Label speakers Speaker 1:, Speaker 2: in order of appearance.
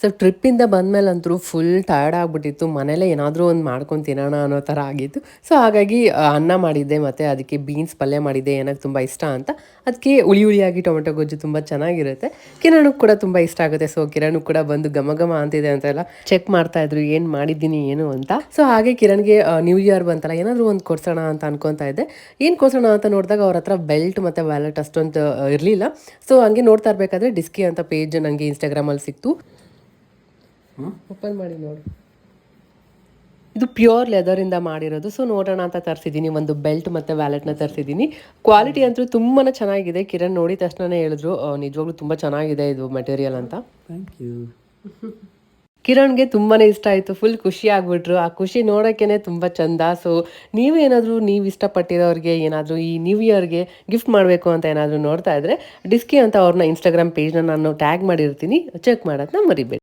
Speaker 1: So ಟ್ರಿಪ್ಪಿಂದ ಬಂದಮೇಲಂತೂ full tired ಆಗಿಬಿಟ್ಟಿತ್ತು. ಮನೇಲೇ ಏನಾದರೂ ಒಂದು ಮಾಡ್ಕೊಂಡು ತಿನ್ನೋಣ ಅನ್ನೋ ಥರ ಆಗಿತ್ತು. ಸೊ ಹಾಗಾಗಿ ಅನ್ನ ಮಾಡಿದ್ದೆ ಮತ್ತು ಅದಕ್ಕೆ ಬೀನ್ಸ್ ಪಲ್ಯ ಮಾಡಿದ್ದೆ ಏನಕ್ಕೆ ತುಂಬ ಇಷ್ಟ ಅಂತ. ಅದಕ್ಕೆ ಹುಳಿ ಹುಳಿಯಾಗಿ ಟೊಮೆಟೊ ಗೊಜ್ಜು ತುಂಬ ಚೆನ್ನಾಗಿರುತ್ತೆ. ಕಿರಣಕ್ಕೆ ಕೂಡ ತುಂಬ ಇಷ್ಟ ಆಗುತ್ತೆ. ಸೊ ಕಿರಣ್ ಕೂಡ ಬಂದು ಘಮ ಘಮ ಅಂತಿದೆ ಅಂತೆಲ್ಲ ಚೆಕ್ ಮಾಡ್ತಾ ಇದ್ರು ಏನು ಮಾಡಿದ್ದೀನಿ ಏನು ಅಂತ. ಸೊ ಹಾಗೆ ಕಿರಣ್ಗೆ ನ್ಯೂ ಇಯರ್ ಬಂತಲ್ಲ ಏನಾದರೂ ಒಂದು ಕೊಡ್ಸೋಣ ಅಂತ ಅನ್ಕೊತಾ ಇದ್ದೆ. ಏನು ಕೊಡ್ಸೋಣ ಅಂತ ನೋಡಿದಾಗ ಅವ್ರ ಹತ್ರ ಬೆಲ್ಟ್ ಮತ್ತು ವ್ಯಾಲೆಟ್ ಅಷ್ಟೊಂದು ಇರಲಿಲ್ಲ. ಸೊ ಹಂಗೆ ನೋಡ್ತಾ ಇರಬೇಕಾದ್ರೆ ಡಿಸ್ಕಿ ಅಂತ ಪೇಜ್ ನನಗೆ ಇನ್ಸ್ಟಾಗ್ರಾಮಲ್ಲಿ ಸಿಕ್ತು. ಓಪನ್ ಮಾಡಿ ನೋಡು. ಇದು ಪ್ಯೂರ್ ಲೆದರಿಂದ ಮಾಡಿರೋದು. ಸೊ ನೋಡೋಣ ಅಂತ ತರಿಸಿದ್ದೀನಿ. ಒಂದು ಬೆಲ್ಟ್ ಮತ್ತು ವ್ಯಾಲೆಟ್ನ ತರಿಸಿದ್ದೀನಿ. ಕ್ವಾಲಿಟಿ ಅಂತೂ ತುಂಬಾ ಚೆನ್ನಾಗಿದೆ. ಕಿರಣ್ ನೋಡಿದ ತಕ್ಷಣನೇ ಹೇಳಿದ್ರು ನಿಜವಾಗ್ಲೂ ತುಂಬ ಚೆನ್ನಾಗಿದೆ ಇದು ಮೆಟೀರಿಯಲ್ ಅಂತ.
Speaker 2: Thank you.
Speaker 1: ಕಿರಣ್ಗೆ ತುಂಬಾ ಇಷ್ಟ ಆಯಿತು. ಫುಲ್ ಖುಷಿ ಆಗ್ಬಿಟ್ರು. ಆ ಖುಷಿ ನೋಡೋಕ್ಕೇ ತುಂಬ ಚಂದ. ಸೊ ನೀವೇನಾದರೂ ನೀವು ಇಷ್ಟಪಟ್ಟಿರೋರಿಗೆ ಏನಾದರೂ ಈ ನ್ಯೂ ಇಯರ್ಗೆ ಗಿಫ್ಟ್ ಮಾಡಬೇಕು ಅಂತ ಏನಾದರೂ ನೋಡ್ತಾ ಇದ್ದರೆ ಡಿಸ್ಕಿ ಅಂತ ಅವ್ರನ್ನ ಇನ್ಸ್ಟಾಗ್ರಾಮ್ ಪೇಜ್ನ ನಾನು ಟ್ಯಾಗ್ ಮಾಡಿರ್ತೀನಿ. ಚೆಕ್ ಮಾಡೋದನ್ನ ಮರಿಬೇಡಿ.